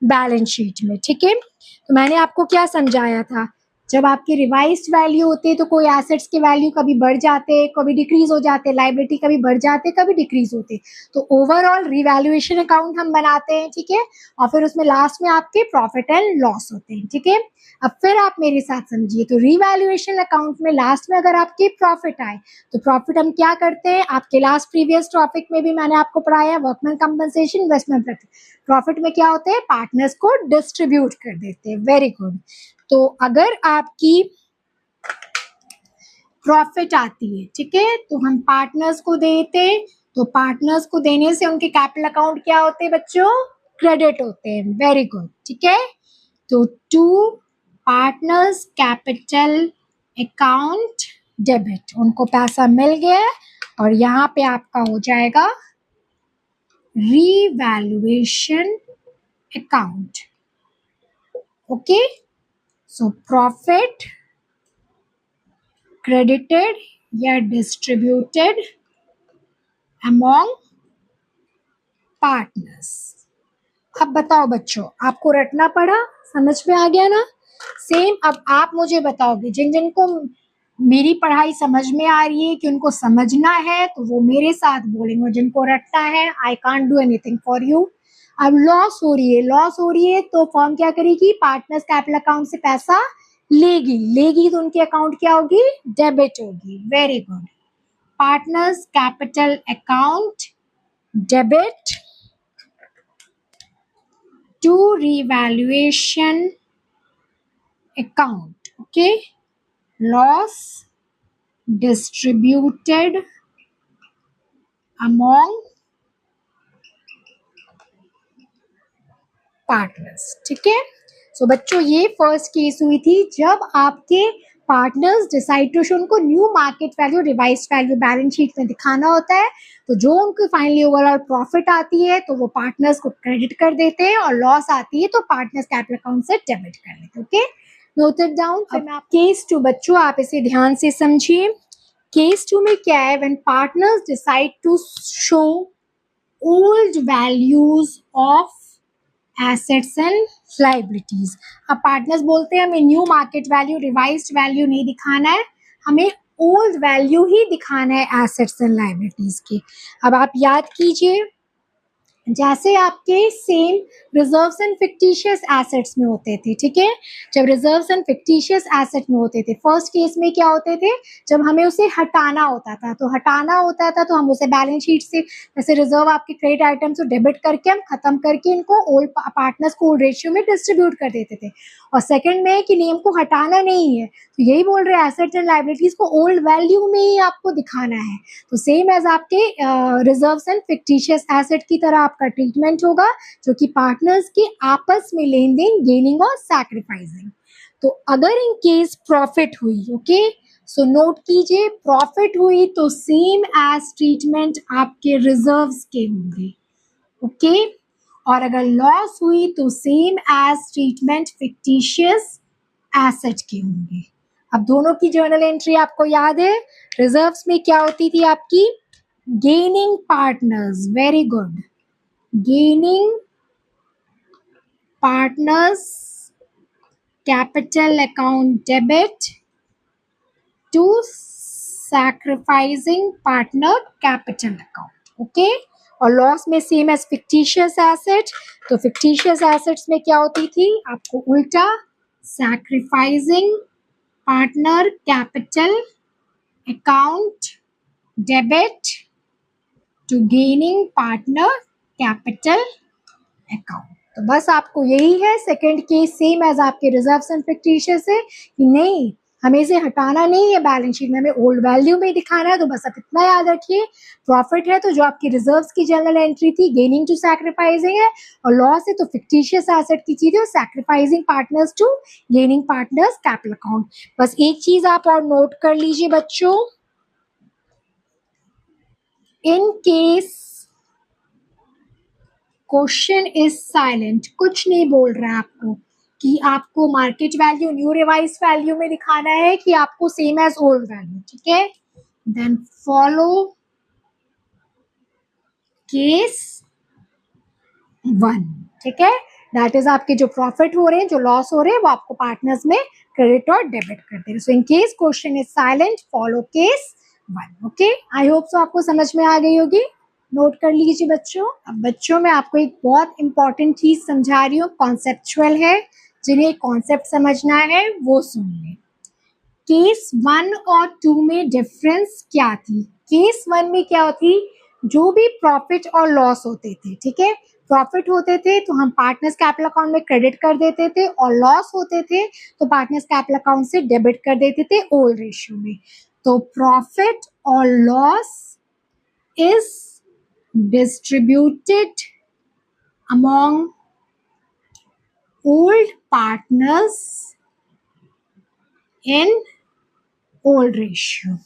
बैलेंस शीट में। ठीक है, तो मैंने आपको क्या समझाया था, जब आपकी रिवाइज्ड वैल्यू होती है तो कोई एसेट्स के वैल्यू कभी बढ़ जाते, कभी डिक्रीज हो जाते, लाइबिलिटी कभी बढ़ जाते, कभी डिक्रीज होते, तो ओवरऑल रिवैल्यूएशन अकाउंट हम बनाते हैं। ठीक है, और फिर उसमें लास्ट में आपके प्रॉफिट एंड लॉस होते हैं। ठीक है, अब फिर आप मेरे साथ समझिए, तो रिवैल्यूएशन अकाउंट में लास्ट में अगर आपके प्रॉफिट आए, तो प्रॉफिट हम क्या करते हैं, आपके लास्ट प्रीवियस टॉपिक में भी मैंने आपको पढ़ाया, वर्कमैन कंपनसेशन, इन्वेस्टमेंट प्रॉफिट में क्या होते हैं, पार्टनर्स को डिस्ट्रीब्यूट कर देते हैं। Very good. तो अगर आपकी प्रॉफिट आती है, ठीक है, तो हम पार्टनर्स को देते, तो पार्टनर्स को देने से उनके कैपिटल अकाउंट क्या होते हैं बच्चों, क्रेडिट होते हैं। Very good. ठीक है, तो to partners capital account debit, उनको पैसा मिल गया और यहाँ पे आपका हो जाएगा revaluation account. Okay, so profit credited या डिस्ट्रीब्यूटेड अमॉन्ग पार्टनर्स। अब बताओ बच्चों, आपको रटना पड़ा, समझ में आ गया ना? सेम अब आप मुझे बताओगे, जिन जिन को मेरी पढ़ाई समझ में आ रही है कि उनको समझना है तो वो मेरे साथ बोलेंगे, जिनको रटना है I can't do anything for you. अब लॉस हो रही है, लॉस हो रही है तो फर्म क्या करेगी? पार्टनर्स कैपिटल अकाउंट से पैसा लेगी, लेगी तो उनकी अकाउंट क्या होगी? डेबिट होगी। Very good. Partners capital account debit to revaluation account. Okay, loss distributed among partners. ठीक है, सो बच्चों ये फर्स्ट केस हुई थी जब आपके पार्टनर्स डिसाइड टू शो, उनको new market value revise value balance sheet में दिखाना होता है, तो जो उनको फाइनली ओवरऑल प्रॉफिट आती है तो वो पार्टनर्स को क्रेडिट कर देते हैं, और लॉस आती है तो पार्टनर्स कैपिटल अकाउंट से डेबिट कर लेते हैं। Okay, note it down. Case two बच्चों आप इसे ध्यान से समझिए। केस टू में क्या है? When partners decide to show old values of assets and liabilities. अब पार्टनर्स बोलते हैं हमें new market value revised value नहीं दिखाना है, हमें ओल्ड वैल्यू ही दिखाना है एसेट्स एंड लाइबिलिटीज के। अब आप याद कीजिए, जैसे आपके same reserves and fictitious assets में होते थे, ठीक है, जब रिजर्व्स एंड फिक्टिशियस एसेट में होते थे, फर्स्ट केस में क्या होते थे? जब हमें उसे हटाना होता था, तो हटाना होता था तो हम उसे बैलेंस शीट से, जैसे रिजर्व आपके क्रेडिट आइटम से डेबिट करके हम खत्म करके इनको ओल्ड पार्टनर्स को ओल्ड रेशियो में डिस्ट्रीब्यूट कर देते थे। और सेकंड में कि नहीं, हमको हटाना नहीं है, तो यही बोल रहे हैं एसेट्स एंड लाइबिलिटीज को ओल्ड वैल्यू में ही आपको दिखाना है। तो सेम एज आपके रिजर्व्स एंड फिक्टिशियस एसेट की तरह आपका ट्रीटमेंट होगा, जो कि पार्टनर्स के आपस में लेन देन, गेनिंग और सैक्रिफाइसिंग। तो अगर इन केस प्रॉफिट हुई, ओके, सो नोट कीजिए, प्रॉफिट हुई तो सेम एज ट्रीटमेंट आपके रिजर्व्स के होंगे, ओके, और अगर लॉस हुई तो same as treatment fictitious asset के होंगे। अब दोनों की जर्नल एंट्री आपको याद है, रिजर्व्स में क्या होती थी आपकी? Gaining partners, very good, gaining partners capital account debit to sacrificing partner capital account, okay. और लॉस में सेम एज फिक्टिशियस एसेट, तो फिक्टिशियस एसेट्स में क्या होती थी? आपको उल्टा, sacrificing partner capital account debit to gaining partner capital account. तो बस आपको यही है, सेकंड केस सेम एज आपके रिजर्व्स एंड फिक्टिशियस है कि नहीं, हमें इसे हटाना नहीं है बैलेंस शीट में, हमें ओल्ड वैल्यू में दिखाना है। तो बस आप इतना याद रखिए, प्रॉफिट है तो जो आपकी रिजर्व्स की जनरल एंट्री थी गेनिंग टू सैक्रिफाइसिंग है, और लॉस है तो फिक्टिशियस एसेट की चीज है, sacrificing partners to gaining partners capital account. बस एक चीज आप और नोट कर लीजिए बच्चों, in case question is silent, कुछ नहीं बोल रहा है आपको कि आपको market value new revise value में दिखाना है कि आपको सेम एज ओल्ड वैल्यू, ठीक है, देन फॉलो केस 1, ठीक है, दैट इज आपके जो प्रॉफिट हो रहे हैं, जो लॉस हो रहे हैं, वो आपको पार्टनर्स में क्रेडिट और डेबिट करते हैं। So in case question is silent, follow case 1, okay. I hope so आपको समझ में आ गई होगी, नोट कर लीजिए बच्चों। अब बच्चों मैं आपको एक बहुत इंपॉर्टेंट चीज समझा रही हूँ, कॉन्सेप्चुअल है, जिन्हें कॉन्सेप्ट समझना है वो सुन लें। केस 1 और 2 में डिफरेंस क्या थी? केस 1 में क्या होती, जो भी प्रॉफिट और लॉस होते थे, ठीक है, प्रॉफिट होते थे तो हम पार्टनर्स कैपिटल अकाउंट में क्रेडिट कर देते थे, और लॉस होते थे तो पार्टनर्स कैपिटल अकाउंट से डेबिट कर देते थे ओल्ड रेशियो में। तो प्रॉफिट और loss is distributed among old partners in old ratio।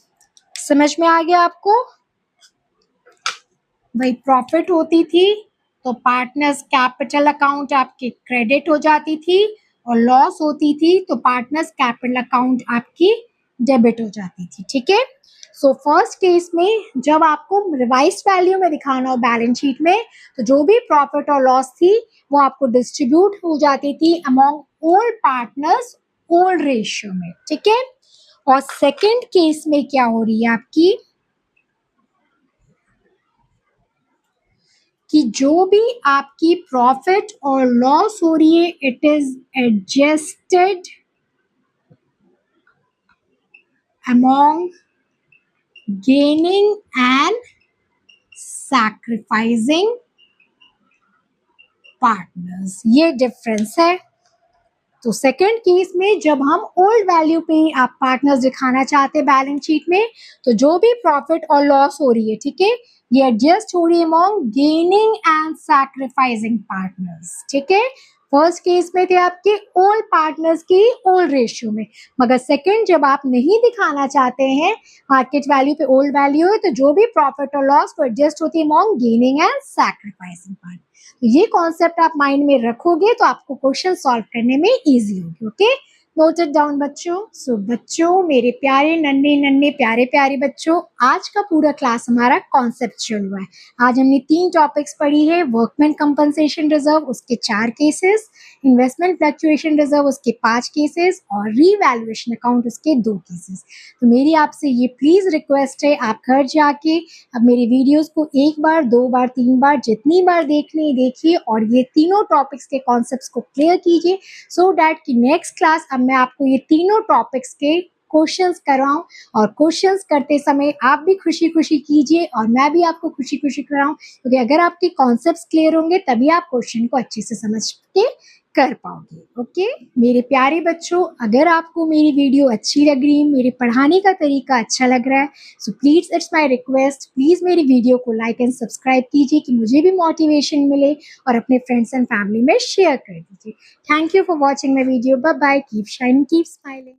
समझ में आ गया आपको? भाई प्रॉफिट होती थी तो पार्टनर्स कैपिटल अकाउंट आपके क्रेडिट हो जाती थी, और लॉस होती थी तो पार्टनर्स कैपिटल अकाउंट आपकी डेबिट हो जाती थी, ठीक है। सो फर्स्ट केस में जब आपको रिवाइज्ड वैल्यू में दिखाना हो बैलेंस शीट में, तो जो भी प्रॉफिट और लॉस थी वो आपको डिस्ट्रीब्यूट हो जाती थी among all partners old ratio में, ठीक है। और सेकंड केस में क्या हो रही है आपकी कि जो भी आपकी प्रॉफिट और लॉस हो रही है it is adjusted among gaining and sacrificing partners, ये डिफरेंस है। तो सेकंड केस में जब हम ओल्ड वैल्यू पे आप पार्टनर्स दिखाना चाहते हैं बैलेंस शीट में, तो जो भी प्रॉफिट और लॉस हो रही है, ठीक है, ये एडजस्ट हो रही है among gaining and sacrificing partners, ठीक है। फर्स्ट केस में थे आपके ओल्ड पार्टनर्स की ओल्ड रेशियो में, मगर सेकंड जब आप नहीं दिखाना चाहते हैं मार्केट वैल्यू पे ओल्ड वैल्यू है, तो जो भी प्रॉफिट और लॉस को एडजस्ट होती है among gaining and sacrificing part. तो ये कॉन्सेप्ट आप माइंड में रखोगे तो आपको क्वेश्चन सॉल्व करने में इजी होगी, ओके। नोटेड डाउन बच्चों। सो बच्चों, मेरे प्यारे नन्हे नन्हे प्यारे प्यारे बच्चों, आज का पूरा क्लास हमारा कॉन्सेप्चुअल हुआ है। आज हमने 3 टॉपिक्स पढ़ी है, वर्कमैन कंपनसेशन रिजर्व उसके 4 केसेस, इन्वेस्टमेंट फ्लक्चुएशन रिजर्व उसके 5 केसेस और रीवैल्यूएशन अकाउंट उसके 2 केसेस। तो मेरी आपसे ये प्लीज रिक्वेस्ट है, आप घर जाके अब मेरी वीडियोस को 1 बार 2 बार 3 बार जितनी बार देखने देखिए और ये तीनों टॉपिक्स के कॉन्सेप्ट्स को क्लियर कीजिए, सो डैट कि नेक्स्ट क्लास अब मैं आपको ये तीनों टॉपिक्स के क्वेश्चंस कराऊं और क्वेश्चंस करते समय आप भी खुशी खुशी कीजिए और मैं भी आपको खुशी खुशी कराऊं, क्योंकि अगर आपके कॉन्सेप्ट्स क्लियर होंगे तभी आप क्वेश्चन को अच्छे से समझ के कर पाओगे, ओके। मेरे प्यारे बच्चों, अगर आपको मेरी वीडियो अच्छी लग रही है, मेरे पढ़ाने का तरीका अच्छा लग रहा है, so please it's my request, please मेरी वीडियो को लाइक एंड सब्सक्राइब कीजिए कि मुझे भी मोटिवेशन मिले और अपने फ्रेंड्स एंड फैमिली में शेयर कर दीजिए। Thank you for watching my video. Bye bye, keep shining, keep smiling.